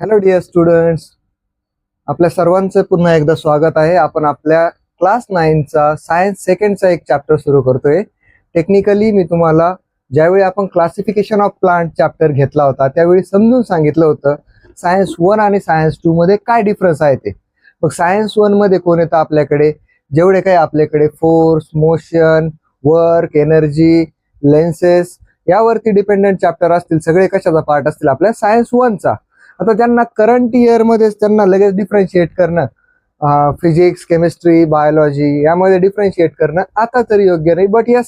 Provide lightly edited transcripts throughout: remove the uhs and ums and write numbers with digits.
Hello dear students, आपल्या सर्वांचं पुन्हा एकदा स्वागत आहे. आपण आपल्या क्लास 9चा सायन्स सेकंडचा एक चॅप्टर सुरू करतोय. टेक्निकली मी तुम्हाला ज्यावेळी आपण क्लासिफिकेशन ऑफ प्लांट चॅप्टर घेतला होता त्यावेळी समजून सांगितलं होतं सायन्स 1 आणि सायन्स 2 मध्ये काय डिफरन्स आहे ते. मग सायन्स 1 मध्ये कोण येतं आपल्याकडे, जेवढे काही आपल्याकडे force, motion, work, energy, lenses यावरती डिपेंडंट चॅप्टर असतील, सगळे कशाचा पार्ट असतील आपल्या सायन्स 1चा. आता त्यांना करंट इयरमध्येच त्यांना लगेच डिफरन्शिएट करणं, फिजिक्स, केमिस्ट्री, बायोलॉजी यामध्ये डिफरन्शिएट करणं आता तरी योग्य नाही. बट यस,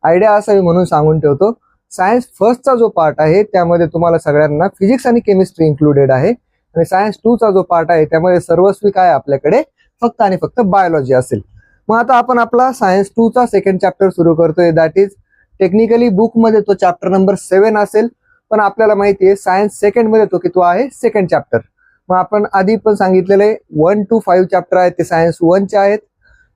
आयडिया असावी म्हणून सांगून ठेवतो. सायन्स फर्स्टचा जो पार्ट आहे त्यामध्ये तुम्हाला सगळ्यांना फिजिक्स आणि केमिस्ट्री इन्क्लुडेड आहे, आणि सायन्स 2चा जो पार्ट आहे त्यामध्ये सर्वस्वी काय आपल्याकडे फक्त आणि फक्त बायोलॉजी असेल. मग आता आपण आपला सायन्स 2चा सेकंड चॅप्टर सुरू करतोय. दॅट इज टेक्निकली बुकमध्ये तो चॅप्टर नंबर 7 असेल, पण आपल्याला माहिती आहे सायन्स सेकंड मध्ये तो की तो आहे सेकंड चॅप्टर. मग आपण आधी पण सांगितलेले 1 to 5 चॅप्टर आहेत ते सायन्स 1चे आहेत,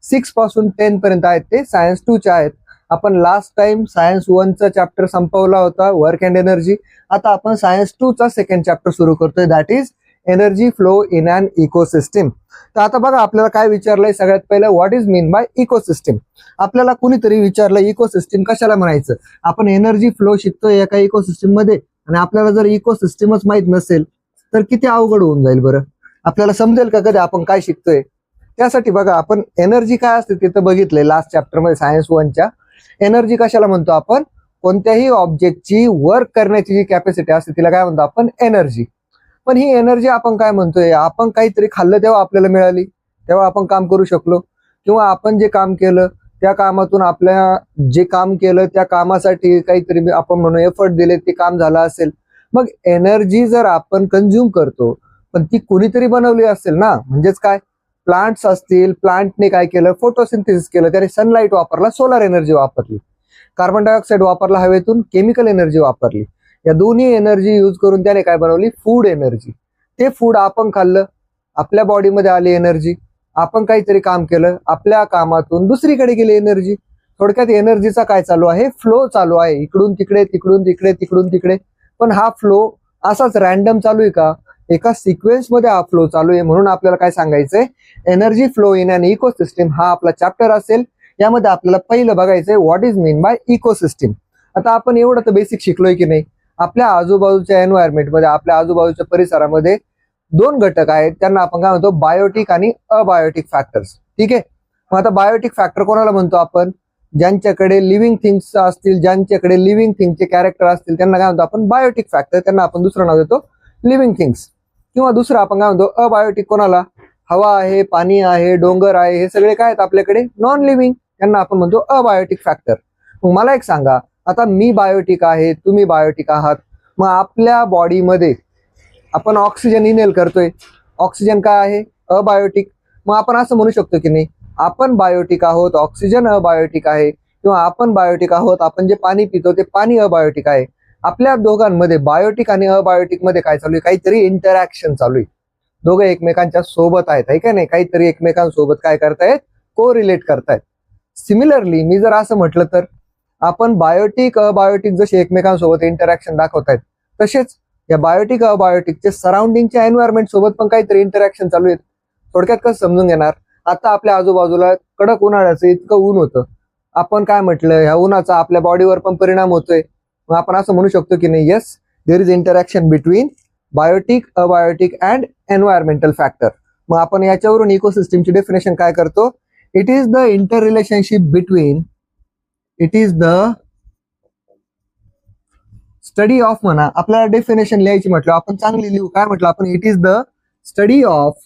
6 पासून 10 पर्यंत आहेत ते सायन्स 2चे आहेत. आपण लास्ट टाइम सायन्स 1चा चॅप्टर संपवला होता, वर्क अँड एनर्जी. आता आपण सायन्स 2चा सेकंड चॅप्टर सुरू करतोय, that is energy flow in an ecosystem. तर आता बघा, आपल्याला काय विचारलंय सगळ्यात पहिलं, what is mean by ecosystem. आपल्याला कुणीतरी विचारलं इकोसिस्टम कशाला म्हणायचं. आपण एनर्जी फ्लो शिकतोय एका इकोसिस्टम मध्ये, आणि आपल्याला जर इकोसिस्टमच माहित नसेल तर किती अवघड होऊन जाईल बरं. आपल्याला समजेल का कधी आपण काय शिकतोय. त्यासाठी बघा, आपण एनर्जी काय असते ते तर बघितलंय लास्ट चॅप्टर मध्ये सायन्स 1च्या. एनर्जी कशाला म्हणतो आपण, कोणत्याही ऑब्जेक्टची वर्क करण्याची जी कॅपॅसिटी असते तिला काय म्हणतो आपण, एनर्जी. पण ही एनर्जी आपण काय म्हणतोय, आपण काहीतरी खाल्लं तेव्हा आपल्याला मिळाली, तेव्हा आपण काम करू शकलो, किंवा आपण जे काम केलं त्या कामातून आपल्या जे काम केलं त्या कामासाठी काहीतरी आपण म्हणून एफर्ट दिले, ते काम झालं असेल. मग एनर्जी जर आपण कंझ्युम करतो, पण ती कुणीतरी बनवली असेल ना. म्हणजेच काय, प्लांट्स असतील, प्लांटने काय केलं, फोटोसिंथेसिस केलं, त्याने सनलाईट वापरला, सोलर एनर्जी वापरली, कार्बन डायऑक्साईड वापरला हवेतून, केमिकल एनर्जी वापरली. या दोन्ही एनर्जी यूज करून त्याने काय बनवली, फूड एनर्जी. ते फूड आपण खाल्लं, आपल्या बॉडीमध्ये आली एनर्जी. आपण काहीतरी काम केलं, आपल्या कामातून दुसरीकडे गेली एनर्जी. थोडक्यात एनर्जीचा काय चालू आहे, फ्लो चालू आहे, इकडून तिकडे, तिकडून तिकडे, तिकडून तिकडे. पण हा फ्लो असाच रॅन्डम चालू आहे का, एका सिक्वेन्स मध्ये हा फ्लो चालू आहे. म्हणून आपल्याला काय सांगायचंय, energy flow in an ecosystem हा आपला चॅप्टर असेल. यामध्ये आपल्याला पहिलं बघायचंय what is mean by ecosystem. आता आपण एवढं तर बेसिक शिकलोय की नाही. आपल्या आजूबाजूच्या एन्व्हायरमेंटमध्ये, आपल्या आजूबाजूच्या परिसरामध्ये 2 घटक आहेत, त्यांना आपण काय म्हणतो, बायोटिक आणि अबायोटिक फॅक्टर्स. ठीक आहे. मग आता बायोटिक फॅक्टर कोणाला म्हणतो आपण, ज्यांच्याकडे लिव्हिंग थिंग्स असतील, ज्यांच्याकडे लिव्हिंग थिंगचे कॅरेक्टर असतील त्यांना काय म्हणतो आपण, बायोटिक फॅक्टर. त्यांना आपण दुसरं नाव देतो लिव्हिंग थिंग्स. किंवा दुसरं आपण काय म्हणतो, अबायोटिक. कोणाला, हवा आहे, पाणी आहे, डोंगर आहे, हे सगळे काय आहेत आपल्याकडे, नॉन लिव्हिंग. त्यांना आपण म्हणतो अबायोटिक फॅक्टर. मग मला एक सांगा, आता मी बायोटिक आहे, तुम्ही बायोटिक आहात. मग आपल्या बॉडीमध्ये आपण ऑक्सिजन इनहेल करतोय, ऑक्सिजन काय आहे, अबायोटिक. मग आपण असं म्हणू शकतो की नाही, आपण बायोटिक आहोत, ऑक्सिजन अबायोटिक आहे, किंवा आपण बायोटिक आहोत, आपण जे पाणी पितो ते पाणी अबायोटिक आहे. आपल्या दोघांमध्ये, बायोटिक आणि अबायोटिक मध्ये काय चालू आहे, काहीतरी इंटरॅक्शन चालू आहे. दोघं एकमेकांच्या सोबत आहेत, आहे का नाही, काहीतरी एकमेकांसोबत काय करतायत, को रिलेट करतायत. सिमिलरली मी जर असं म्हटलं तर, आपण बायोटिक अबायोटिक जसे एकमेकांसोबत इंटरॅक्शन दाखवतायत, तसेच या बायोटिक अबायोटिकचे सराउंडिंगच्या एन्व्हायरमेंट सोबत पण काहीतरी इंटरॅक्शन चालू आहेत. थोडक्यात कसं समजून घेणार, आता आपल्या आजूबाजूला कडक उन्हाळ्याचं इतकं ऊन होतं, आपण काय म्हटलं, ह्या उन्हाचा आपल्या बॉडीवर पण परिणाम होतोय. मग आपण असं म्हणू शकतो की नाही, yes, there is interaction between biotic, abiotic and environmental factor. मग आपण याच्यावरून इकोसिस्टमची डेफिनेशन काय करतो, it is the inter relationship between, it is the study of. म्हणा, आपल्याला डेफिनेशन लिहायची म्हटलं आपण चांगली लिहू, काय म्हटलं आपण, it is the study of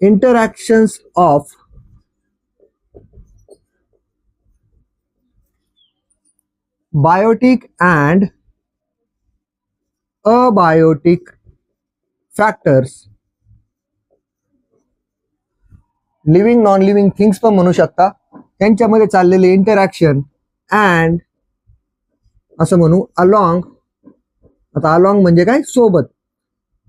interactions of biotic and abiotic factors, living non living things पण म्हणू शकता, त्यांच्यामध्ये चाललेले इंटरॅक्शन, अँड असं म्हणू अलॉंग. आता अलॉंग म्हणजे काय, सोबत.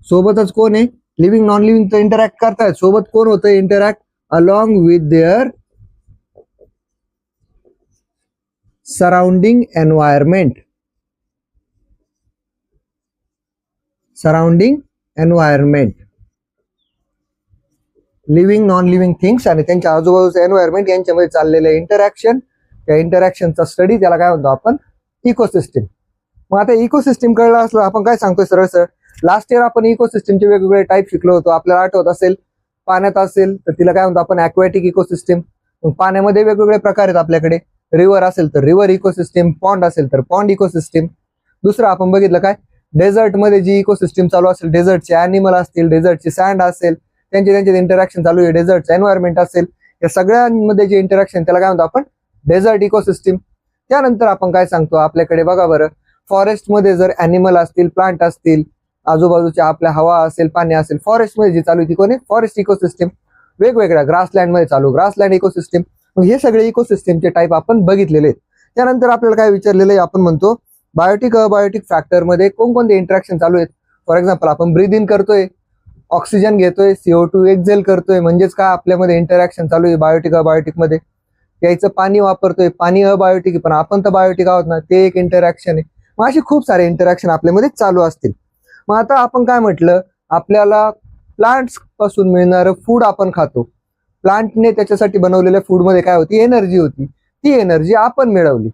सोबतच कोण आहे, लिव्हिंग नॉन लिव्हिंग तर इंटरॅक्ट करतायत, सोबत कोण होतं interact, along with their surrounding environment. Surrounding environment, living non living things आणि त्यांच्या आजूबाजूचं एन्व्हायरमेंट यांच्यामध्ये चाललेलं इंटरॅक्शन, त्या इंटरॅक्शनचा स्टडी त्याला काय म्हणतो आपण इकोसिस्टीम. मग आता इकोसिस्टीम कळलं असलं आपण काय सांगतोय सरळ सरळ. लास्ट इयर आपण इकोसिस्टीमचे वेगवेगळे टाईप शिकलो होतो. आपल्याला आठवत असेल पाण्यात असेल तर तिला काय म्हणतो आपण ॲक्वॅटिक इकोसिस्टीम. पाण्यामध्ये वेगवेगळे प्रकार आहेत आपल्याकडे. रिव्हर असेल तर रिव्हर इकोसिस्टीम, पॉन्ड असेल तर पॉन्ड इकोसिस्टीम. दुसरं आपण बघितलं काय डेझर्टमध्ये जी इकोसिस्टीम चालू असेल, डेझर्टचे अॅनिमल असतील, डेझर्टची सँड असेल, त्यांचे इंटरॅक्शन चालू आहे, डेझर्टचं एन्व्हायरमेंट असेल, या सगळ्यांमध्ये जे इंटरॅक्शन त्याला काय म्हणतो आपण डेझर्ट इकोसिस्टीम. त्यानंतर आपण काय सांगतो आपल्याकडे बघा बरं, फॉरेस्टमध्ये जर अॅनिमल असतील, प्लांट असतील, आजूबाजूच्या आपल्या हवा असेल, पाणी असेल, फॉरेस्टमध्ये जी चालू ती कोणी फॉरेस्ट इकोसिस्टीम. वेगवेगळ्या ग्रासलँडमध्ये चालू ग्रासलँड इकोसिस्टीम. मग हे सगळे इकोसिस्टीमचे टाईप आपण बघितलेले आहेत. त्यानंतर आपल्याला काय विचारलेलं आहे, आपण म्हणतो बायोटिक अबायोटिक फॅक्टरमध्ये कोणकोणते इंटरॅक्शन चालू आहेत. फॉर एक्झाम्पल आपण ब्रीद इन करतोय, ऑक्सिजन घेतोय, CO2 एक्झेल करतोय, म्हणजेच काय आपल्यामध्ये इंटरॅक्शन चालू आहे बायोटिक अबायोटिक मध्ये. यायचं पाणी वापरतोय, पाणी अबायोटिक पण आपण तर बायोटिक आहोत ना, ते एक इंटरॅक्शन आहे. मग अशी खूप सारे इंटरॅक्शन आपल्यामध्ये चालू असतील. मग आता आपण काय म्हटलं, आपल्याला प्लांट्स पासून मिळणारं फूड आपण खातो. प्लांटने त्याच्यासाठी बनवलेल्या फूडमध्ये काय होती एनर्जी होती, ती एनर्जी आपण मिळवली.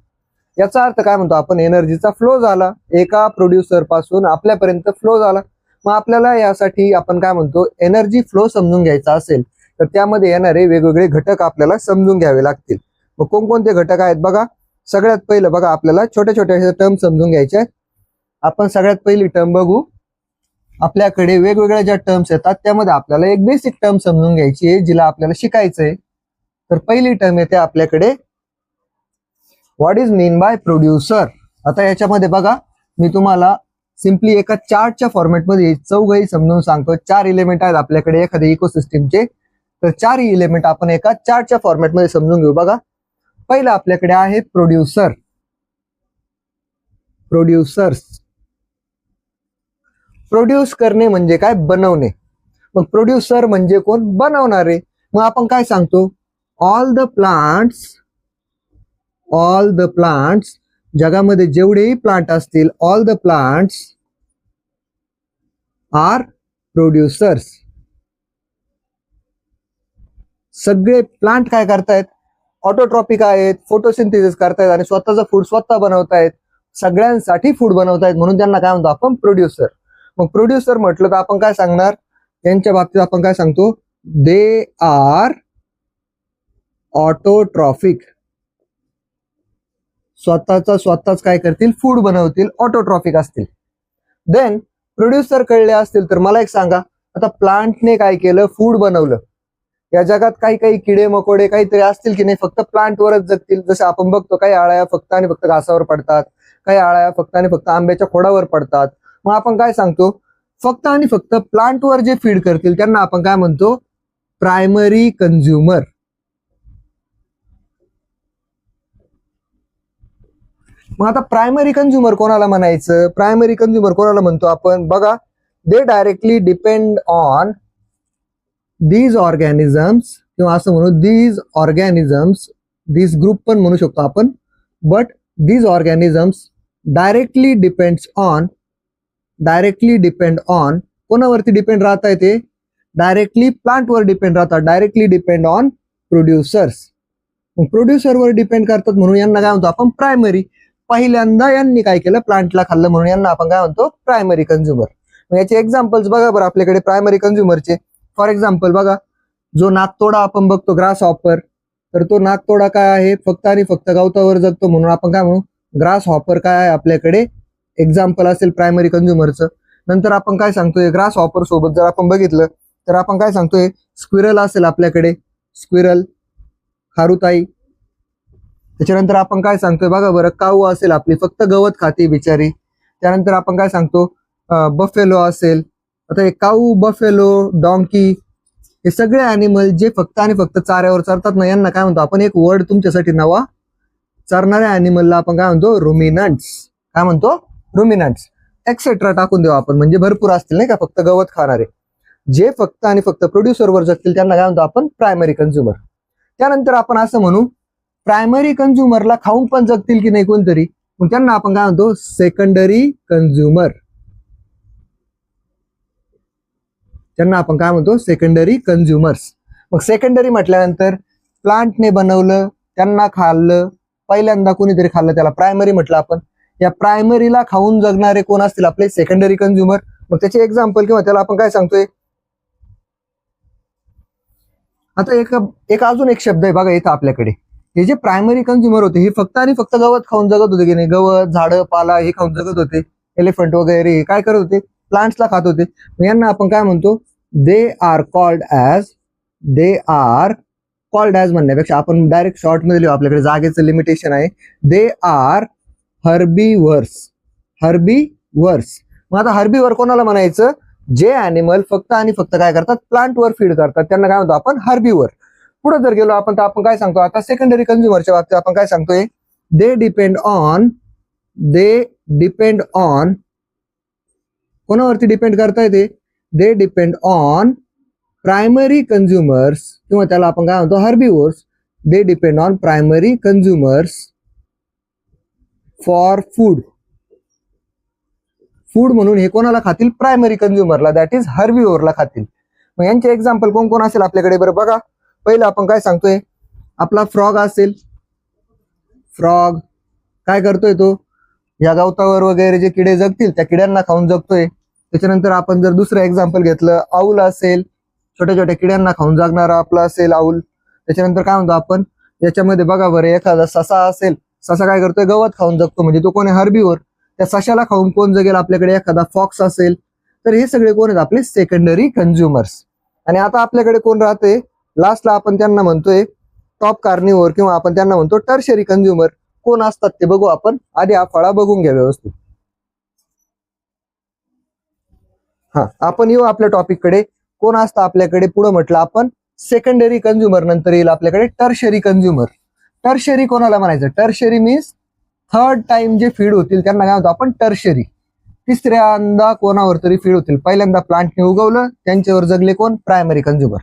याचा अर्थ काय म्हणतो आपण एनर्जीचा फ्लो झाला, एका प्रोड्युसर पासून आपल्यापर्यंत फ्लो झाला. मग आपल्याला यासाठी आपण काय म्हणतो एनर्जी फ्लो समजून घ्यायचा असेल तर त्यामध्ये येणारे वेगवेगळे घटक आपल्याला समजून घ्यावे लागतील. मग कोणकोणते घटक आहेत बघा. सगळ्यात पहिलं बघा, आपल्याला छोट्या छोट्या टर्म समजून घ्यायच्या आहेत. आपण सगळ्यात पहिली टर्म बघू. आपल्याकडे वेगवेगळ्या ज्या टर्म्स येतात त्यामध्ये आपल्याला एक बेसिक टर्म समजून घ्यायची आहे, जिला आपल्याला शिकायचं आहे. तर पहिली टर्म येते आपल्याकडे what is mean bye producer. आता याच्यामध्ये बघा, मी तुम्हाला सिम्पली एका चार्टच्या फॉर्मॅटमध्ये चौघही समजून सांगतो. 4 इलेमेंट आहेत आपल्याकडे एखाद्या इकोसिस्टीमचे, तर 4 इलेमेंट आपण एका चार्टच्या फॉर्मॅटमध्ये समजून घेऊ. बघा, पहिलं आपल्याकडे आहे प्रोड्युसर, प्रोड्युसर्स. प्रोड्यूस करणे म्हणजे काय, बनवणे. मग प्रोड्युसर म्हणजे कोण, बनवणारे. मग आपण काय सांगतो ऑल द प्लांट्स, जगामध्ये जेवढेही प्लांट असतील, all the plants are producers. सगळे प्लांट काय करतायत, ऑटोट्रॉपिक आहेत, फोटोसिंथेसिस करतायत आणि स्वतःचं फूड स्वतः बनवतायत, सगळ्यांसाठी फूड बनवतायत, म्हणून त्यांना काय म्हणतो आपण प्रोड्युसर. मग प्रोड्युसर म्हटलं तर आपण काय सांगणार, यांच्या बाबतीत आपण काय सांगतो, दे आर ऑटोट्रॉफिक. स्वतःच काय करतील, फूड बनवतील, ऑटोट्रॉफिक असतील. देन प्रोड्युसर कळले असतील तर मला एक सांगा, आता प्लांटने काय केलं, फूड बनवलं. या जगात काही काही किडे मकोडे काहीतरी असतील की नाही, फक्त प्लांटवरच जगतील. जसं आपण बघतो काही आळ्या फक्त आणि फक्त घासावर पडतात, काही आळ्या फक्त आणि फक्त आंब्याच्या खोडावर पडतात. मग आपण काय सांगतो, फक्त आणि फक्त प्लांटवर जे फीड करतील त्यांना आपण काय म्हणतो, प्रायमरी कंझ्युमर. मग आता प्रायमरी कंझ्युमर कोणाला म्हणायचं, प्रायमरी कंझ्युमर कोणाला म्हणतो आपण, बघा, दे directly depend on these organisms, किंवा असं म्हणू दीज ऑर्गॅनिझम्स, दीज ग्रुप पण म्हणू शकतो आपण, but these organisms directly depend on कोणावरती डिपेंड राहत आहे, ते डायरेक्टली प्लांटवर डिपेंड राहतात, डायरेक्टली डिपेंड ऑन प्रोड्युसर्स. प्रोड्युसरवर डिपेंड करतात म्हणून यांना काय म्हणतो आपण प्रायमरी. पहिल्यांदा यांनी काय केलं, प्लांटला खाल्लं म्हणून यांना आपण काय म्हणतो प्रायमरी कंझ्युमर. याचे एक्झाम्पल्स बघा बरं आपल्याकडे प्रायमरी कंझ्युमरचे. फॉर एक्झाम्पल बघा, जो नाकतोडा आपण बघतो ग्रास हॉपर, तर तो नाकतोडा काय आहे, फक्त आणि फक्त गवतावर जगतो म्हणून आपण काय म्हणू ग्रास हॉपर काय आहे आपल्याकडे एक्झाम्पल असेल प्रायमरी कंझ्युमरचं. नंतर आपण काय सांगतोय, ग्रास हॉपर सोबत जर आपण बघितलं तर आपण काय सांगतोय, स्क्विरल असेल आपल्याकडे, स्क्विरल, खारुताई. त्याच्यानंतर आपण काय सांगतोय बघा बरं, काऊ असेल आपली, फक्त गवत खाते बिचारी. त्यानंतर आपण काय सांगतो, बफेलो असेल. आता हे काऊ, बफेलो, डॉंकी, हे सगळे अॅनिमल जे फक्त आणि फक्त चाऱ्यावर चरतात ना, यांना काय म्हणतो आपण, एक वर्ड तुमच्यासाठी नवा, चरणाऱ्या अॅनिमलला आपण काय म्हणतो रुमिनंट्स. काय म्हणतो रुमिनंट्स. एक्सेट्रा टाकून देऊ आपण, म्हणजे भरपूर असतील नाही का फक्त गवत खाणारे, जे फक्त आणि फक्त प्रोड्युसरवर जगतील त्यांना काय म्हणतो आपण प्रायमरी कंझ्युमर. त्यानंतर आपण असं म्हणू, प्रायमरी कंझ्युमरला खाऊन पण जगतील की नाही कोणतरी, मग त्यांना आपण काय म्हणतो सेकंडरी कंझ्युमर. त्यांना आपण काय म्हणतो सेकंडरी कंझ्युमर्स. मग सेकंडरी म्हटल्यानंतर प्लांटने बनवलं, त्यांना खाल्लं, पहिल्यांदा कोणीतरी खाल्लं, त्याला प्रायमरी म्हटलं आपण. या प्रायमरीला खाऊन जगणारे कोण असतील आपले सेकंडरी कंझ्युमर. मग त्याचे एक्झाम्पल किंवा त्याला आपण काय सांगतोय. आता एक अजून एक शब्द आहे बघा इथं आपल्याकडे. हे जे प्रायमरी कंझ्युमर होते हे फक्त आणि फक्त गवत खाऊन जगत होते की नाही, गवत झाडं पाला हे खाऊन जगत होते. एलिफंट वगैरे हे काय करत होते, प्लांट्सला खात होते. यांना आपण काय म्हणतो, दे आर कॉल्ड ॲज म्हणण्यापेक्षा आपण डायरेक्ट शॉर्ट मध्ये लिहू, आपल्याकडे जागेचं लिमिटेशन आहे. They are herbivores. मग आता हर्बीवर कोणाला म्हणायचं, जे ॲनिमल फक्त आणि फक्त काय करतात, प्लांटवर फीड करतात, त्यांना काय म्हणतो आपण हर्बीवर. पुढे जर गेलो आपण तर आपण काय सांगतो, आता सेकंडरी कंझ्युमरच्या बाबतीत आपण काय सांगतोय, दे डिपेंड ऑन कोणावरती डिपेंड करताय ते, they depend on primary consumers, किंवा त्याला आपण काय म्हणतो herbivores. They depend on primary consumers for food म्हणून हे कोणाला खातील, प्रायमरी कंझ्युमरला, दॅट इज हर्बीवरला खातील. मग यांचे एक्झाम्पल कोण कोण असेल आपल्याकडे बरं बघा. पहिलं आपण काय सांगतोय, आपला फ्रॉग असेल. फ्रॉग काय करतोय, तो या गवतावर वगैरे जे किडे जगतील त्या किड्यांना खाऊन जगतोय. त्याच्यानंतर आपण जर दुसरं एक्झाम्पल घेतलं, आऊल असेल, छोट्या छोट्या किड्यांना खाऊन जगणारा आपला असेल आऊल. त्याच्यानंतर काय म्हणतो आपण, याच्यामध्ये बघा बरं, एखादा ससा असेल, ससा काय करतोय, गवत खाऊन जगतो, म्हणजे तो कोण आहे, हर्बीवर. त्या सशाला खाऊन कोण जगेल आपल्याकडे, एखादा फॉक्स असेल. तर हे सगळे कोण आहेत आपले सेकंडरी कंझ्युमर्स. आणि आता आपल्याकडे कोण राहते लास्टला, आपण त्यांना म्हणतोय टॉप कार्निव्होर, किंवा आपण त्यांना म्हणतो टर्शरी कंझ्युमर. कोण असतात ते बघू आपण, आधी हा फळा बघून घ्या व्यवस्थित. आपण येऊ आपल्या टॉपिक कडे. कोण असतं आपल्याकडे, पुढे म्हटलं आपण सेकंडरी कंझ्युमर, नंतर येईल आपल्याकडे टर्शरी कंझ्युमर. टर्शरी कोणाला म्हणायचं, टर्शरी मीन्स थर्ड टाइम जे फीड होतील त्यांना काय म्हणतो आपण टर्शरी. तिसऱ्यांदा कोणावर तरी फीड होतील, पहिल्यांदा प्लांटने उगवलं त्यांच्यावर जगले कोण, प्रायमरी कंझ्युमर.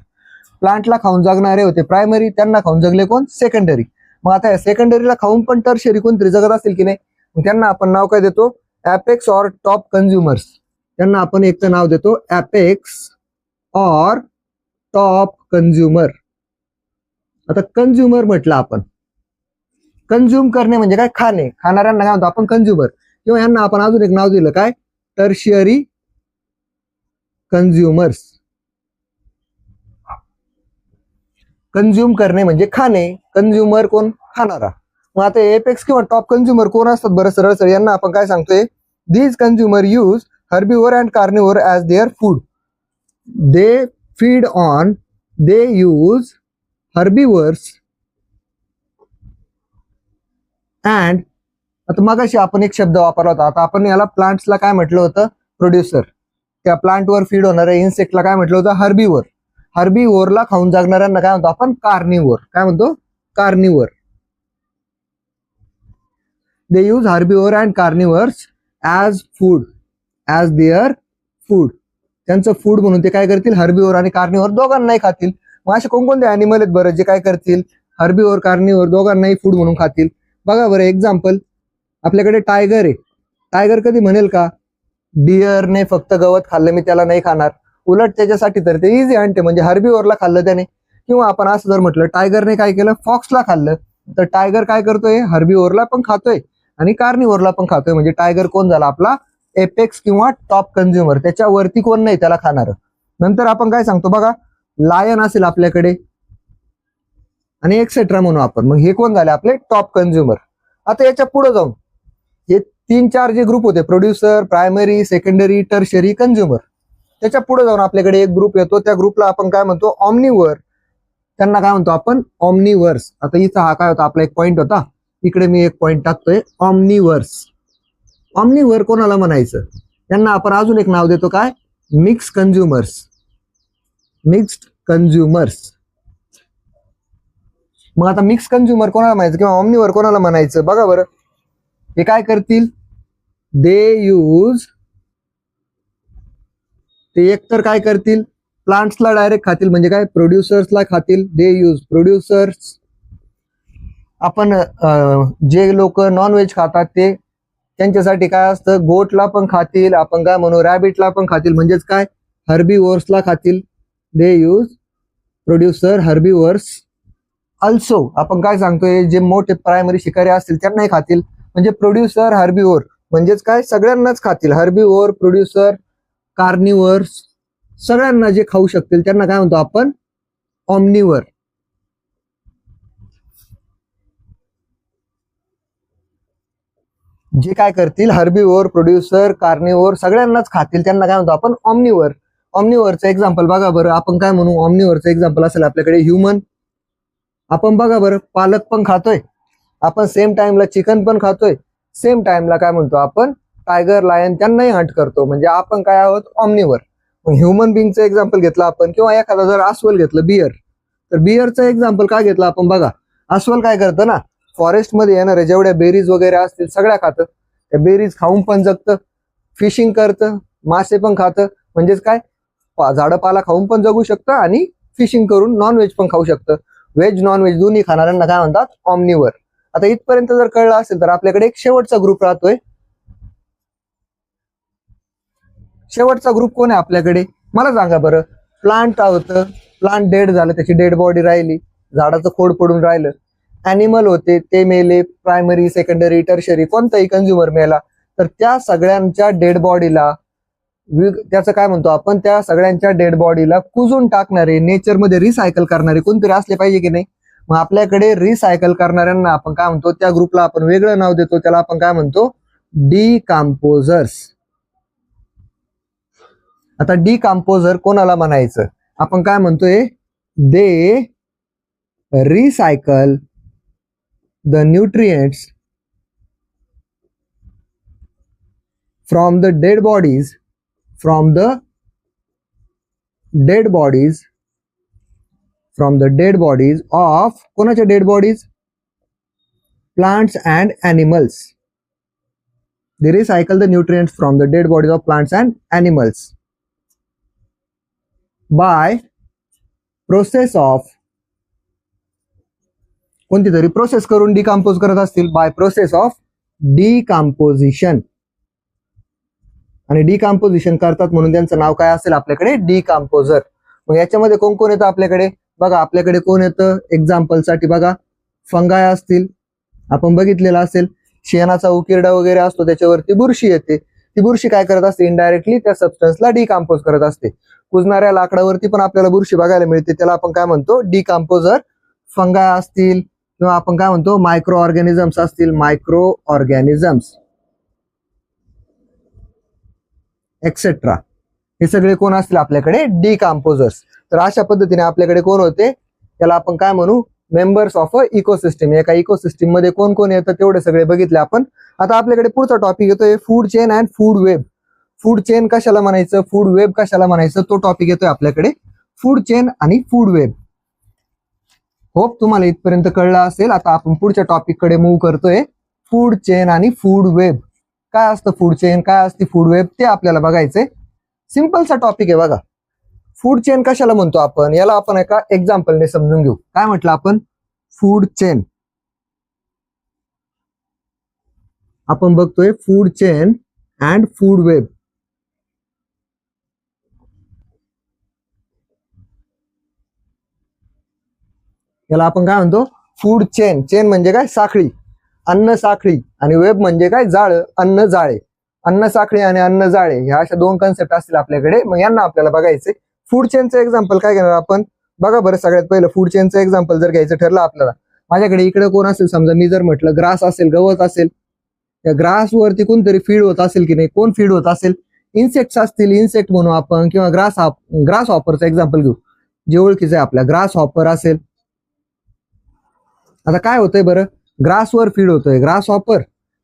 प्लांटला खाऊन जगणारे होते प्रायमरी, त्यांना खाऊन जगले कोण, सेकंडरी. मग आता या सेकंडरीला खाऊन पण टर्शरी कोणतरी जगत असेल की नाही, त्यांना आपण नाव काय देतो, ॲपेक्स ऑर टॉप कंझ्युमर्स. त्यांना आपण एक तर नाव देतो ॲपेक्स ऑर टॉप कंझ्युमर. आता कंझ्युमर म्हटलं आपण, कंझ्युम करणे म्हणजे काय, खाणे, खाणाऱ्यांना काय म्हणतो आपण कंझ्युमर. किंवा यांना आपण अजून एक नाव दिलं काय, टर्शियरी कंझ्युमर्स. कंझ्युम करणे म्हणजे खाणे, कंझ्युमर कोण, खाणारा. मग आता एपेक्स किंवा टॉप कंझ्युमर कोण असतात बरं, सरळ सरळ यांना आपण काय सांगतोय, these consumer use herbivore and carnivore as their food. They use herbivores and, आता मगाशी आपण एक शब्द वापरला होता, आता आपण याला प्लांट्सला काय म्हटलं होतं, प्रोड्युसर. त्या प्लांटवर फीड होणाऱ्या इन्सेक्टला काय म्हटलं होतं, हर्बीवर. हर्बीवरला खाऊन जगणाऱ्यांना काय म्हणतो आपण, कार्निव्होर. काय म्हणतो, carnivore. They use herbivore and carnivores as food, as their food. त्यांचं फूड म्हणून ते काय करतील, हर्बीवर आणि कार्निव्होर दोघांनाही खातील. मग असे कोणकोणते ॲनिमल आहेत बरं जे काय करतील, हर्बीवर कार्निव्होर दोघांनाही फूड म्हणून खातील. बघा बरं एक्झाम्पल, आपल्याकडे टायगर आहे. टायगर कधी म्हणेल का, डिअरने फक्त गवत खाल्लं मी त्याला नाही खाणार. उलट त्याच्यासाठी तर ते इझी आणते, म्हणजे हर्बीवरला खाल्लं त्याने. किंवा आपण असं जर म्हटलं, टायगरने काय केलं, फॉक्सला खाल्लं, तर टायगर काय करतोय, हर्बीवरला पण खातोय आणि कार्निव्होरला पण खातोय. म्हणजे टायगर कोण झाला आपला एपेक्स किंवा टॉप कंझ्युमर, त्याच्यावरती कोण नाही त्याला खाणार. नंतर आपण काय सांगतो बघा, लायन असेल आपल्याकडे आणि एक्सेट्रा म्हणू आपण, मग हे कोण झाले आपले टॉप कंझ्युमर. आता याच्या पुढे जाऊन हे 3-4 जे ग्रुप होते, producer, primary, secondary, tertiary, consumer, त्याच्या पुढे जाऊन आपल्याकडे एक ग्रुप येतो, त्या ग्रुपला आपण काय म्हणतो, ऑमनिव्हर. त्यांना काय म्हणतो आपण, ऑमनिव्हर्स. आता इथं हा काय होता आपला एक पॉइंट होता, इकडे मी एक पॉइंट टाकतोय, ऑमनिव्हर्स. ऑमनिव्हर कोणाला म्हणायचं, त्यांना आपण अजून एक नाव देतो काय, मिक्स कंझ्युमर्स. Mixed consumers. मग आता मिक्स कंझ्युमर कोणाला म्हणायचं किंवा ऑमनिव्हर कोणाला म्हणायचं बघा बरं. हे काय करतील, ते एकतर काय करतील, प्लांट्सला डायरेक्ट खातील, म्हणजे काय, प्रोड्युसर्सला खातील. दे यूज प्रोड्युसर्स. आपण जे लोक नॉनव्हेज खातात ते, त्यांच्यासाठी काय असतं, गोटला पण खातील, आपण काय म्हणू रॅबिटला पण खातील, म्हणजेच काय, हर्बीवोर्सला खातील. दे यूज प्रोड्युसर हर्बीवोर्स अल्सो. आपण काय सांगतोय, जे मोठे प्रायमरी शिकारी असतील त्यांनाही खातील. म्हणजे प्रोड्युसर हर्बीवोर म्हणजेच काय, सगळ्यांनाच खातील. हर्बीवोर, प्रोड्युसर, कार्निवर्स, सगळ्यांना जे खाऊ शकतील त्यांना काय म्हणतो आपण, ऑमनिवर. जे काय करतील, हर्बीवोर, प्रोड्युसर, कार्निवोर, सगळ्यांनाच खातील त्यांना काय म्हणतो आपण, ऑमनिवर. ऑमनिवरचं एक्झाम्पल बघा बरं, आपण काय म्हणू, ऑमनिवरचं एक्झाम्पल असेल आपल्याकडे ह्युमन. आपण बघा बरं, पालक पण खातोय आपण, सेम टाइमला चिकन पण खातोय, सेम टाइमला काय म्हणतो आपण, टायगर, लायन त्यांनाही हंट करतो. म्हणजे आपण काय आहोत, ऑमनिवर. मग ह्युमन बिंगचं एक्झाम्पल घेतलं आपण, किंवा एखादा जर अस्वल घेतलं, बियर, तर बियरचं एक्झाम्पल काय घेतलं आपण बघा. अस्वल काय करतं ना, फॉरेस्टमध्ये येणारे जेवढ्या बेरीज वगैरे असतील सगळ्या खातं. त्या बेरीज खाऊन पण जगतं, फिशिंग करतं, मासे पण खातं. म्हणजेच काय, झाडं पाला खाऊन पण जगू शकतं आणि फिशिंग करून नॉनव्हेज पण खाऊ शकतं. व्हेज नॉनव्हेज दोन्ही खाणाऱ्यांना काय म्हणतात, ऑमनिवर. आता इथपर्यंत जर कळलं असेल तर आपल्याकडे एक शेवटचा ग्रुप राहतोय. शेवटचा ग्रुप कोण आहे आपल्याकडे, मला सांगा बरं. प्लांट होतं, प्लांट डेड झालं, त्याची डेड बॉडी राहिली, झाडाचं खोड पडून राहिलं. ॲनिमल होते, ते मेले, प्रायमरी, सेकंडरी, टर्शरी, कोणताही कंझ्युमर मेला. तर त्या सगळ्यांच्या डेड बॉडीला, त्याचं काय म्हणतो आपण, त्या सगळ्यांच्या डेड बॉडीला कुजून टाकणारे, नेचरमध्ये रिसायकल करणारे कोणतरी असले पाहिजे की नाही. मग आपल्याकडे रिसायकल करणाऱ्यांना आपण काय म्हणतो, त्या ग्रुपला आपण वेगळं नाव देतो, त्याला आपण काय म्हणतो, डिकम्पोजर्स. आता डिकम्पोजर कोणाला म्हणायचं, आपण काय म्हणतोय, they recycle the nutrients from the dead bodies, from the dead bodies of कोणाच्या dead bodies, plants and animals. They recycle the nutrients from the dead bodies of plants and animals by process of, कोणती तरी process करून decompose करत असतील, by process of decomposition. आणि decomposition करतात म्हणून त्यांचं नाव काय असेल आपल्याकडे, डिकम्पोजर. मग याच्यामध्ये कोण कोण येतं आपल्याकडे बघा, आपल्याकडे कोण येतं एक्झाम्पल साठी बघा, फंगाय असतील, आपण बघितलेलं असेल, शेणाचा उकिरडा वगैरे असतो त्याच्यावरती बुरशी येते. ती बुरशी काय करत असते, इनडायरेक्टली त्या सबस्टन्सला डिकम्पोज करत असते. कुजणाऱ्या लाकडावरती पण आपल्याला बुरशी बघायला मिळते, त्याला आपण काय म्हणतो, डिकम्पोजर. फंगाय असतील किंवा आपण काय म्हणतो, मायक्रो ऑर्गॅनिझम्स असतील, मायक्रो ऑर्गॅनिझम्स एक्सेट्रा, हे सगळे कोण असतील आपल्याकडे, डिकम्पोजर्स. तर अशा पद्धतीने आपल्याकडे कोण होते, त्याला आपण काय म्हणू, मेंबर्स ऑफ अ इकोसिस्टम. एका इकोसिस्टम मध्ये कोण कोण येतं तेवढे सगळे बघितले आपण. आता आपल्याकडे पुढचा टॉपिक येतोय, food chain and food web. Food chain कशाला म्हणायचं, फूड वेब कशाला म्हणायचं, तो टॉपिक येतोय आपल्याकडे, फूड चेन आणि फूड वेब. होप तुम्हाला इथपर्यंत कळलं असेल. आता आपण पुढच्या टॉपिक कडे मूव्ह करतोय, फूड चेन आणि फूड वेब. काय असतं फूड चेन, काय असते फूड वेब, ते आपल्याला बघायचंय. सिंपलचा टॉपिक आहे बघा. फूड चेन कशाला म्हणतो आपण, याला आपण एका एक्झाम्पलने समजून घेऊ. काय म्हटलं आपण, फूड चेन. आपण बघतोय food chain and food web. याला आपण काय म्हणतो, फूड चेन. चेन म्हणजे काय, साखळी, अन्न साखळी, आणि वेब म्हणजे काय, जाळ, अन्न जाळे. अन्न साखळी आणि अन्न जाळे ह्या अशा दोन कन्सेप्ट असतील आपल्याकडे. मग यांना आपल्याला बघायचे. फूड चेनचं एक्झाम्पल काय घेणार आपण बघा बरं. सगळ्यात पहिलं फूड चेनचं एक्झाम्पल जर घ्यायचं ठरलं आपल्याला, माझ्याकडे इकडे कोण असेल, समजा मी जर म्हटलं ग्रास असेल, गवत असेल, त्या ग्रास वरती कोणतरी फीड होत असेल की नाही, कोण फीड होत असेल, इन्सेक्ट्स असतील, इन्सेक्ट म्हणू आपण, किंवा ग्रास हॉपरचं एक्झाम्पल घेऊ, जे ओळखीचं आहे आपल्या, ग्रास हॉपर असेल. आता काय होतंय बरं, ग्रासवर फीड होतोय ग्रास हॉपर.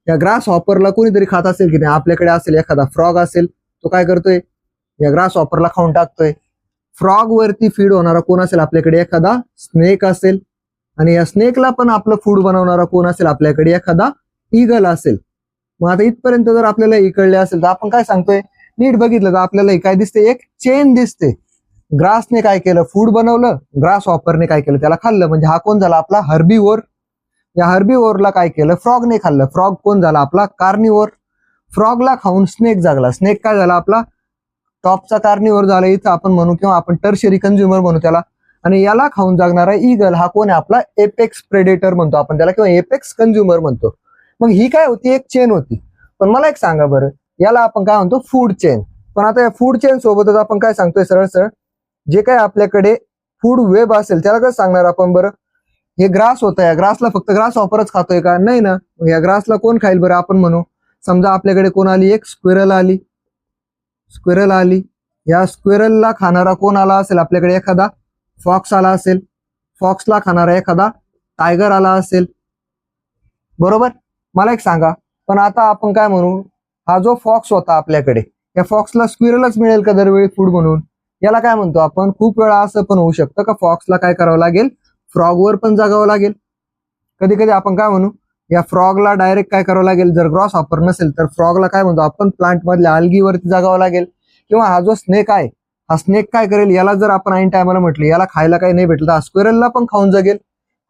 या ग्रास हॉपरला कोणीतरी खात असेल की नाही, आपल्याकडे असेल एखादा फ्रॉग असेल, तो काय करतोय, या ग्रास हॉपरला खाऊन टाकतोय. फ्रॉग वरती फीड होणारा कोण असेल आपल्याकडे, एखादा स्नेक असेल, आणि या स्नेकला पण आपलं फूड बनवणारा कोण असेल आपल्याकडे, एखादा ईगल असेल. मग आता इथपर्यंत जर आपल्याला इकडले असेल तर आपण काय सांगतोय, नीट बघितलं तर आपल्याला काय दिसते, एक चेन दिसते. ग्रासने काय केलं, फूड बनवलं, ग्रास हॉपरने काय केलं, त्याला खाल्लं. म्हणजे हा कोण झाला आपला, हर्बीवोर. या हर्बीवोरला काय केलं, फ्रॉगने खाल्लं. फ्रॉग कोण झाला आपला, कार्निवोर. फ्रॉगला खाऊन स्नेक जागला. स्नेक काय झाला आपला, टॉपचा कार्निव्हर झाला इथं आपण म्हणू, किंवा आपण टर्शरी कंझ्युमर म्हणू त्याला. आणि याला खाऊन जगणारा ईगल हा कोण आहे आपला एपेक्स प्रेडेटर म्हणतो आपण त्याला, किंवा एपेक्स कंझ्युमर म्हणतो. मग ही काय होती, एक चेन होती. पण मला एक सांगा बरं, याला आपण काय म्हणतो, फूड चेन. पण आता या फूड चेन सोबतच आपण काय सांगतोय, सरळ सरळ जे काय आपल्याकडे फूड वेब असेल त्याला कसं सांगणार आपण बरं. हे ग्रास होतं, या ग्रासला फक्त ग्रास ऑफरच खातोय का, नाही ना. या ग्रासला कोण खाईल बरं आपण म्हणू. समजा आपल्याकडे कोण आली, एक स्क्विरल आली. स्क्विरल आली, या स्क्विरलला खाणारा कोण आला असेल आपल्याकडे, एखादा फॉक्स आला असेल. फॉक्सला खाणारा एखादा टायगर आला असेल, बरोबर. मला एक सांगा, पण आता आपण काय म्हणू, हा जो फॉक्स होता आपल्याकडे, या फॉक्सला स्क्विरलच मिळेल का दरवेळी फूड म्हणून. याला काय म्हणतो आपण, खूप वेळा असं पण होऊ शकतं का फॉक्सला काय करावं लागेल, फ्रॉगवर पण जगावं लागेल. कधी कधी आपण काय म्हणू, या फ्रॉगला डायरेक्ट काय करावं लागेल, जर ग्रॉस ऑफर नसेल तर फ्रॉगला काय म्हणतो आपण, प्लांट मधल्या आल्गीवरती जगावं लागेल. किंवा हा जो स्नेक आहे, हा स्नेक काय करेल, याला जर आपण ऐन टायमाला म्हटलं याला खायला काही नाही भेटलं, हा स्क्विरलला पण खाऊन जगेल.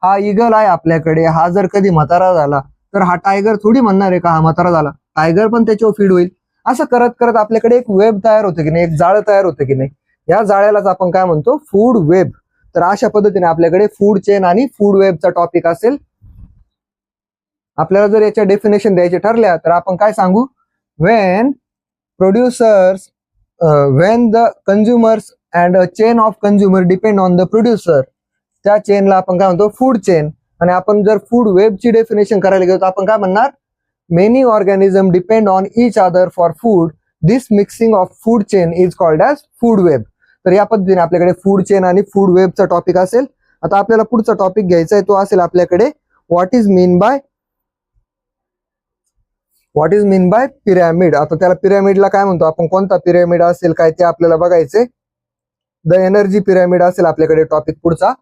हा इगल आहे आपल्याकडे, हा जर कधी म्हातारा झाला तर हा टायगर थोडी म्हणणार आहे का हा म्हातारा झाला, टायगर पण त्याच्यावर फीड होईल. असं करत करत आपल्याकडे एक वेब तयार होतं की नाही, एक जाळं तयार होतं की नाही. या जाळ्यालाच आपण काय म्हणतो, फूड वेब. तर अशा पद्धतीने आपल्याकडे फूड चेन आणि फूड वेबचा टॉपिक असेल. आपल्याला जर याच्या डेफिनेशन द्यायचे ठरल्या तर आपण काय सांगू, Wien producers Wien the consumers and a chain of consumer depend on the producer, त्या चेनला आपण काय म्हणतो, फूड चेन. आणि आपण जर फूड वेबची डेफिनेशन करायला गेलो तर आपण काय म्हणणार, many organism depend on each other for food, this mixing of food chain is called as food web. तर या पद्धतीने आपल्याकडे फूड चेन आणि फूड वेबचा टॉपिक असेल. आता आपल्याला पुढचा टॉपिक घ्यायचा आहे, तो असेल आपल्याकडे what is mean bye pyramid. आता त्याला पिरॅमिडला काय म्हणतो आपण, कोणता पिरॅमिड असेल काय ते आपल्याला बघायचे. द एनर्जी पिरॅमिड असेल आपल्याकडे टॉपिक पुढचा,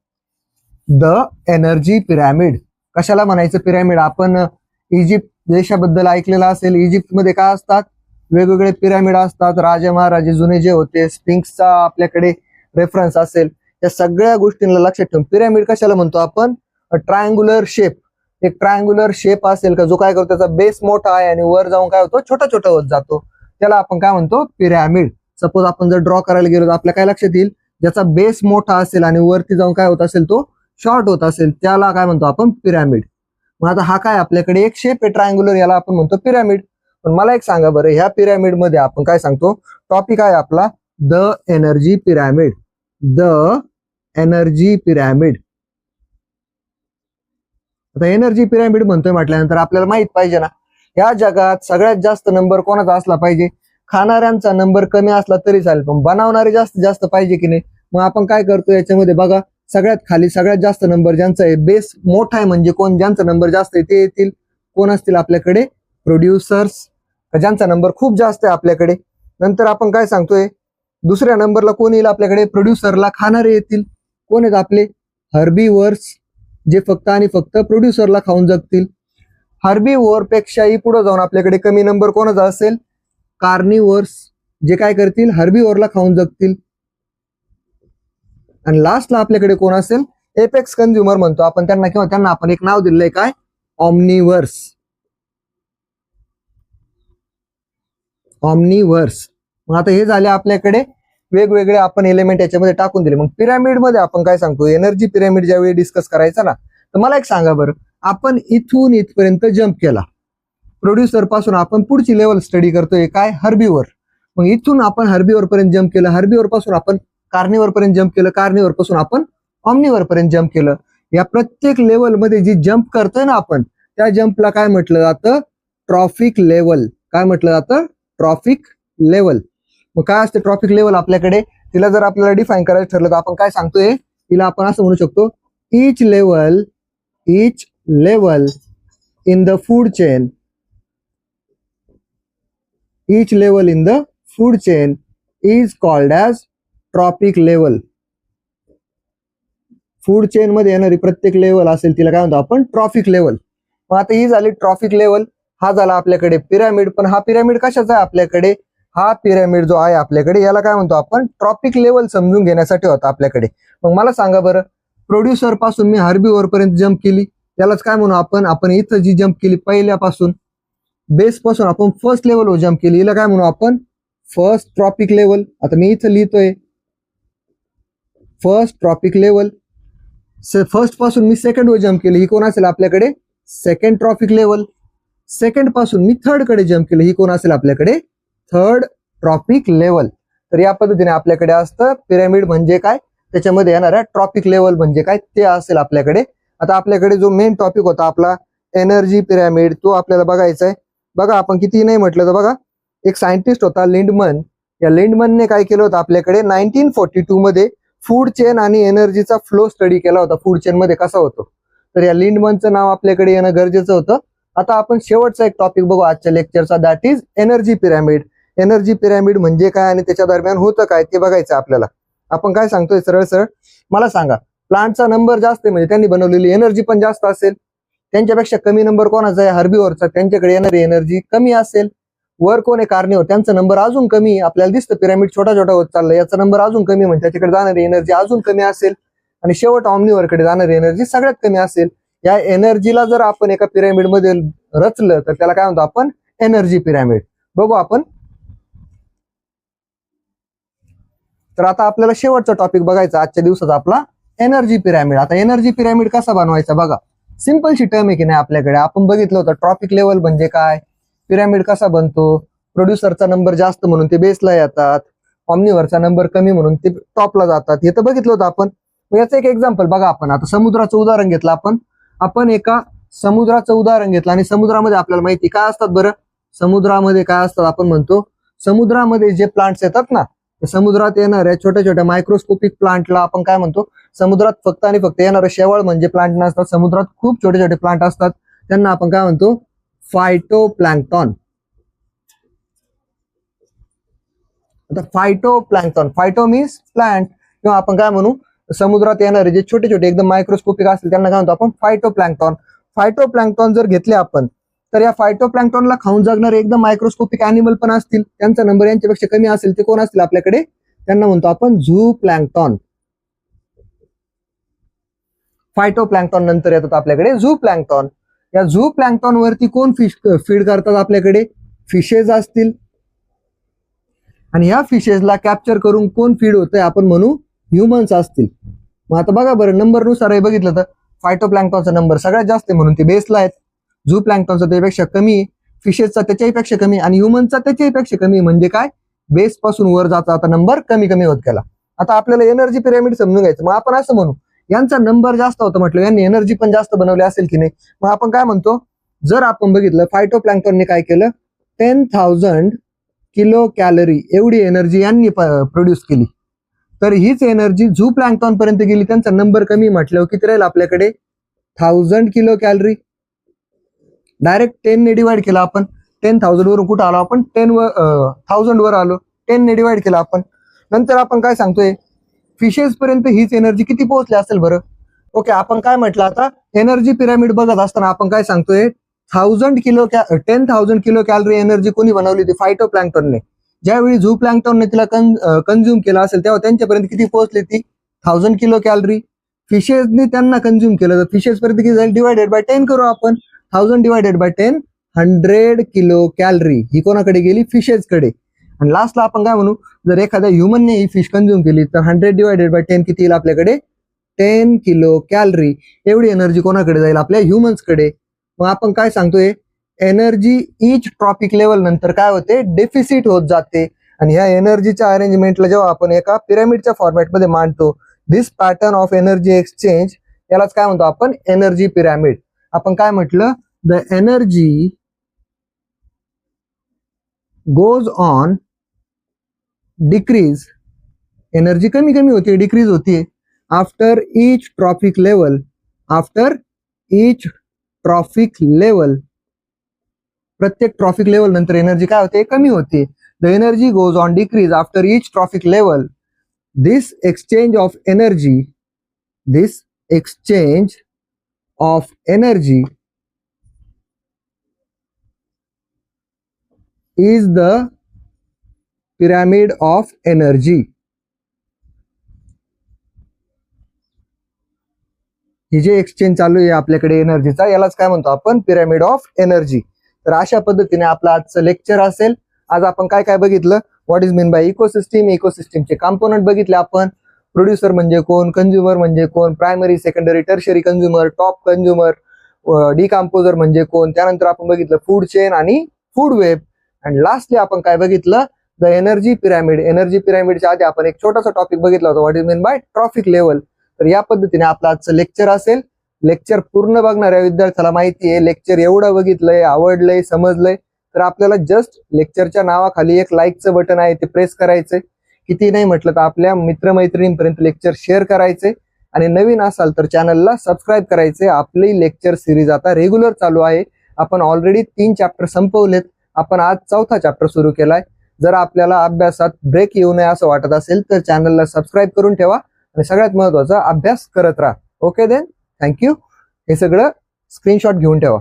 द एनर्जी पिरॅमिड. कशाला म्हणायचं पिरॅमिड, आपण इजिप्त देशाबद्दल ऐकलेलं असेल. इजिप्तमध्ये काय असतात, वेगवेगळे पिरॅमिड असतात. राजे महाराजे जुने जे होते, स्पिंक्सचा आपल्याकडे रेफरन्स असेल. या सगळ्या गोष्टींना लक्षात ठेवून पिरॅमिड कशाला म्हणतो आपण, ट्रायंग्युलर शेप. एक ट्रायंग्युलर शेप असेल का, जो काय करतो, त्याचा बेस मोठा आहे आणि वर जाऊन काय होतो, छोटा छोटा होत जातो, त्याला आपण काय म्हणतो, पिरॅमिड. सपोज आपण जर ड्रॉ करायला गेलो तर आपल्या काय लक्षात येईल, ज्याचा बेस मोठा असेल आणि वरती जाऊन काय होत असेल, तो शॉर्ट होत असेल, त्याला काय म्हणतो आपण, पिरॅमिड. मग आता हा काय आपल्याकडे एक शेप आहे ट्रायंग्युलर, याला आपण म्हणतो पिरॅमिड. पण मला एक सांगा बरं, ह्या पिरॅमिड मध्ये आपण काय सांगतो, टॉपिक आहे आपला the energy pyramid. The energy pyramid. आता एनर्जी पिरॅमिड म्हणतोय म्हटल्यानंतर आपल्याला माहित पाहिजे ना, या जगात सगळ्यात जास्त नंबर कोणाचा असला पाहिजे, खाणाऱ्यांचा नंबर कमी असला तरी चालेल, पण बनवणारे जास्त जास्त पाहिजे की नाही. मग आपण काय करतो याच्यामध्ये बघा, सगळ्यात खाली सगळ्यात जास्त नंबर ज्यांचा आहे, बेस मोठा आहे म्हणजे कोण, ज्यांचा नंबर जास्त आहे ते येतील. कोण असतील आपल्याकडे, प्रोड्युसर्स, ज्यांचा नंबर खूप जास्त आहे आपल्याकडे. नंतर आपण काय सांगतोय, दुसऱ्या नंबरला कोण येईल आपल्याकडे, प्रोड्युसरला खाणारे येतील. कोण आहेत आपले, हर्बीवर्स, जे फक्त आणि फक्त प्रोड्युसरला खाऊन जगतील. हर्बीवोर पेक्षाही पुढे जाऊन आपल्याकडे कमी नंबर कोणाचा असेल, कार्निवर्स, जे काय करतील, हर्बीवोरला खाऊन जगतील. आणि लास्टला आपल्याकडे कोण असेल, एपेक्स कंझ्युमर म्हणतो आपण त्यांना, किंवा त्यांना आपण एक नाव दिलंय काय, ऑमनिवर्स. ऑमनिवर्स. मग आता हे झाले आपल्याकडे वेगवेगळे आपण एलिमेंट याच्यामध्ये टाकून दिले. मग पिरॅमिड मध्ये आपण काय सांगतो, एनर्जी पिरॅमिड ज्यावेळी डिस्कस करायचा ना, तर मला एक सांगा बरं, आपण इथून इथपर्यंत जम्प केला, प्रोड्युसर पासून आपण पुढची लेवल स्टडी करतोय काय, हर्बीवर. मग इथून आपण हर्बीवर पर्यंत जम्प केलं, हर्बीवर पासून आपण कार्निवर पर्यंत जम्प केलं, कार्निवर पासून आपण ऑमनिवर पर्यंत जम्प केलं. या प्रत्येक लेवल मध्ये जी जम्प करतोय ना आपण, त्या जम्पला काय म्हटलं जातं, ट्रॉफिक लेवल. काय म्हटलं जातं, ट्रॉफिक लेवल. मग काय असते ट्रॉफिक लेवल आपल्याकडे, तिला जर आपल्याला डिफाईन करायचं ठरलं तर आपण काय सांगतोय, तिला आपण असं म्हणू शकतो, each level in the food chain, each level in the food chain is called as trophic level. Food chain मध्ये येणारी प्रत्येक लेवल असेल तिला काय म्हणतो आपण, ट्रॉफिक लेवल. मग आता ही झाली ट्रॉफिक लेवल. हा झाला आपल्याकडे पिरॅमिड. पण हा पिरॅमिड कशाचा आहे आपल्याकडे, हा पिरॅमिड जो आहे आपल्याकडे याला काय म्हणतो आपण, ट्रॉफिक लेवल समजून घेण्यासाठी होता आपल्याकडे. मग मला सांगा बरं, प्रोड्युसर पासून मी हर्बीवर पर्यंत जम्प केली, त्यालाच काय म्हणू आपण इथं जी जम्प केली पहिल्यापासून, बेस पासून आपण फर्स्ट लेवलवर जम्प केली, हिला काय म्हणू आपण, फर्स्ट ट्रॉपिक लेवल. आता मी इथं लिहितोय फर्स्ट ट्रॉपिक लेवल. फर्स्ट पासून मी सेकंड वर जम्प केलं, ही कोण असेल आपल्याकडे सेकंड ट्रॉपिक लेवल. सेकंड पासून मी थर्ड कडे जम्प केलं, ही कोण असेल आपल्याकडे थर्ड ट्रॉपिक लेवल. तर या पद्धतीने आपल्याकडे असतं पिरॅमिड म्हणजे काय, त्याच्यामध्ये येणाऱ्या ट्रॉपिक लेवल म्हणजे काय ते असेल आपल्याकडे. आता आपल्याकडे जो मेन टॉपिक होता आपला एनर्जी पिरॅमिड, तो आपल्याला बघायचा आहे. बघा आपण किती नाही म्हटलं तर बघा, एक सायंटिस्ट होता लिंडमन. या लिंडमनने काय केलं होतं आपल्याकडे 1942 मध्ये फूड चेन आणि एनर्जीचा फ्लो स्टडी केला होता. फूड चेन मध्ये कसा होतो, तर या लिंडमनचं नाव आपल्याकडे येणं गरजेचं होतं. आता आपण शेवटचा एक टॉपिक बघू आजच्या लेक्चरचा, that is energy pyramid. Energy pyramid म्हणजे काय आणि त्याच्या दरम्यान होतं काय ते बघायचं आपल्याला. आपण काय सांगतोय सरळ सरळ, मला सांगा प्लांटचा नंबर जास्त आहे म्हणजे त्यांनी बनवलेली एनर्जी पण जास्त असेल. त्यांच्यापेक्षा कमी नंबर कोणाचा आहे हर्बीवरचा, त्यांच्याकडे येणारी एनर्जी कमी असेल. वर कोण आहे कार्निवर, त्यांचा नंबर अजून कमी. आपल्याला दिसतं पिरॅमिड छोटा छोटा होत चाललाय, याचा नंबर अजून कमी म्हणजे त्याच्याकडे जाणारी एनर्जी अजून कमी असेल. आणि शेवट ऑमनिवरकडे जाणारी एनर्जी सगळ्यात कमी असेल. या एनर्जीला जर आपण एका पिरॅमिड मध्ये रचलं तर त्याला काय म्हणतो आपण एनर्जी पिरॅमिड. बघू आपण. तर आता आपल्याला शेवटचा टॉपिक बघायचा आजच्या दिवसाचा आपला एनर्जी पिरॅमिड. आता एनर्जी पिरॅमिड कसा बनवायचा बघा, सिंपलशी टर्म आहे की नाही आपल्याकडे. आपण बघितलं होतं ट्रॉपिक लेवल म्हणजे काय, पिरॅमिड कसा बनतो, प्रोड्युसरचा नंबर जास्त म्हणून ते बेसला येतात, ऑमनिवरचा नंबर कमी म्हणून ते टॉपला जातात, हे तर बघितलं होतं आपण. याचं एक एक्झाम्पल बघा, आपण आता समुद्राचं उदाहरण घेतलं. आपण एका समुद्राचं उदाहरण घेतलं आणि समुद्रामध्ये आपल्याला माहिती काय असतात बरं, समुद्रामध्ये काय असतात आपण म्हणतो, समुद्रामध्ये जे प्लांट्स येतात ना, समुद्रात येणाऱ्या छोट्या छोट्या मायक्रोस्कोपिक प्लांटला आपण काय म्हणतो, समुद्रात फक्त आणि फक्त येणारं शेवाळ म्हणजे प्लांट नसतात, समुद्रात खूप छोटे छोटे प्लांट असतात, त्यांना आपण काय म्हणतो फायटोप्लॅंक्टॉन. आता फायटोप्लॅंक्टॉन, फायटो मीन्स प्लांट, किंवा आपण काय म्हणू समुद्रात येणारे जे छोटे छोटे एकदम मायक्रोस्कोपिक असतील त्यांना काय म्हणतो आपण फायटोप्लॅंक्टॉन. फायटोप्लॅंक्टॉन जर घेतले आपण तर या फायटोप्लॅंक्टॉनला खाऊन जगणारे एकदम मायक्रोस्कोपिक अॅनिमल पण असतील, त्यांचा नंबर यांच्यापेक्षा कमी असेल, ते कोण असतील आपल्याकडे, त्यांना म्हणतो आपण झू प्लॅंक्टॉन. फायटोप्लॅंक्टॉन नंतर येतात आपल्याकडे झू प्लॅंक्टॉन. या झू प्लॅंक्टॉन वरती कोण फिश फीड करतात आपल्याकडे, फिशेस असतील. आणि या फिशेसला कॅप्चर करून कोण फीड होतंय आपण म्हणू ह्युमन्स असतील. मग आता बघा बरं, नंबर नुसार हे बघितलं तर फायटोप्लॅंक्टॉनचा नंबर सगळ्यात जास्त आहे म्हणून ते बेसला आहेत, झू प्लॅंक्टॉनचा त्यापेक्षा कमी, फिशेसचा त्याच्याहीपेक्षा कमी आणि ह्युमनचा त्याच्याहीपेक्षा कमी, म्हणजे काय बेस पासून वर जाता आता नंबर कमी कमी होत गेला. आता आपल्याला एनर्जी पिरॅमिड समजून घ्यायचं. मग आपण असं म्हणू यांचा नंबर जास्त होता म्हटलं, यांनी एनर्जी पण जास्त बनवली असेल की नाही. मग आपण काय म्हणतो, जर आपण बघितलं फायटोप्लॅंक्टॉनने काय केलं, 10,000 किलो कॅलरी एवढी एनर्जी यांनी प्रोड्यूस केली, तर हीच एनर्जी झू प्लॅंक्टॉन पर्यंत गेली, त्यांचा नंबर कमी म्हटल्यावर किती राहील आपल्याकडे 1000 किलो कॅलरी. डायरेक्ट 10 ने डिवाइड केला आपण, 10,000 वरून कुठं आलो आपण 10,000 वर आलो, 10 ने डिवाइड केला आपण. नंतर आपण काय सांगतोय, फिशेस पर्यंत हीच एनर्जी किती पोहोचली असेल बरं. ओके, आपण काय म्हटलं आता एनर्जी पिरॅमिड बघत असताना आपण काय सांगतोय 10,000 किलो कॅलरी एनर्जी कोणी बनवली होती फायटोप्लॅंक्टॉनने. ज्यावेळी झू प्लॅंक्टॉनने तिला कन्झ्युम केला असेल तेव्हा त्यांच्यापर्यंत किती पोहोचली ती 1000 किलो कॅलरी. फिशेसने त्यांना कन्झ्युम केलं तर फिशेस पर्यंत किती जाईल, डिवायडेड बाय 10 करू आपण, 1000 डिवायडेड बाय 10 100 किलो कॅलरी ही कोणाकडे गेली, फिशेसकडे. आणि लास्टला आपण काय म्हणू, जर एखाद्या ह्युमनने ही फिश कन्झ्युम केली तर 100 डिवायडेड बाय 10 किती येईल आपल्याकडे 10 किलो कॅलरी. एवढी एनर्जी कोणाकडे जाईल, आपल्या ह्युमन्सकडे. मग आपण काय सांगतोय, एनर्जी इच ट्रॉपिक लेवल नंतर काय होते, डेफिसिट होत जाते. आणि ह्या एनर्जीच्या अरेंजमेंटला जेव्हा आपण एका पिरॅमिडच्या फॉर्मॅटमध्ये मांडतो, this pattern of energy exchange, यालाच काय म्हणतो आपण एनर्जी पिरॅमिड. आपण काय म्हटलं, the energy goes on decrease, energy कमी कमी होती, डिक्रीज होती after each trophic level. After each trophic level, प्रत्येक ट्रॉपिक लेवल नंतर एनर्जी काय होते, कमी होते. The energy goes on decrease after each trophic level. This exchange of energy, this exchange of energy is the pyramid of energy. ही जे exchange चालू आहे आपल्याकडे एनर्जीचा, यालाच काय म्हणतो आपण पिरॅमिड ऑफ एनर्जी. तर अशा पद्धतीने आपलं आजचं लेक्चर असेल. आज आपण काय काय बघितलं, what is mean by ecosystem, इकोसिस्टीमचे कंपोनंट बघितले आपण, प्रोड्युसर म्हणजे कोण, कंझ्युमर म्हणजे कोण, primary secondary tertiary consumer, top consumer, decomposer म्हणजे कोण, त्यानंतर आपण बघितलं फूड चेन आणि फूड वेब, अँड लास्टली आपण काय बघितलं, द एनर्जी पिरामिड. एनर्जी पिरामिडच्या आधी आपण एक छोटासा टॉपिक बघितला होता, what is mean by trophic level. तर या पद्धतीने आपलं आजचं लेक्चर असेल. लेक्चर पूर्ण बघणाऱ्या विद्यार्थ्याला माहिती आहे लेक्चर एवढं बघितलंय, आवडलंय, समजलंय, तर आपल्याला जस्ट लेक्चरच्या नावाखाली एक लाईकचं बटन आहे ते प्रेस करायचंय. किती नाही म्हटलं तर आपल्या मित्रमैत्रिणींपर्यंत लेक्चर शेअर करायचे, आणि नवीन असाल तर चॅनलला सबस्क्राईब करायचे. आपली लेक्चर सिरीज आता रेग्युलर चालू आहे. आपण ऑलरेडी 3 चॅप्टर संपवलेत. आपण आज 4था चॅप्टर सुरू केलाय. जर आपल्याला अभ्यासात ब्रेक येऊ नये असं वाटत असेल तर चॅनलला सबस्क्राईब करून ठेवा, आणि सगळ्यात महत्त्वाचा अभ्यास करत राहा. Okay then, thank you. हे सगळं स्क्रीनशॉट घेऊन ठेवा.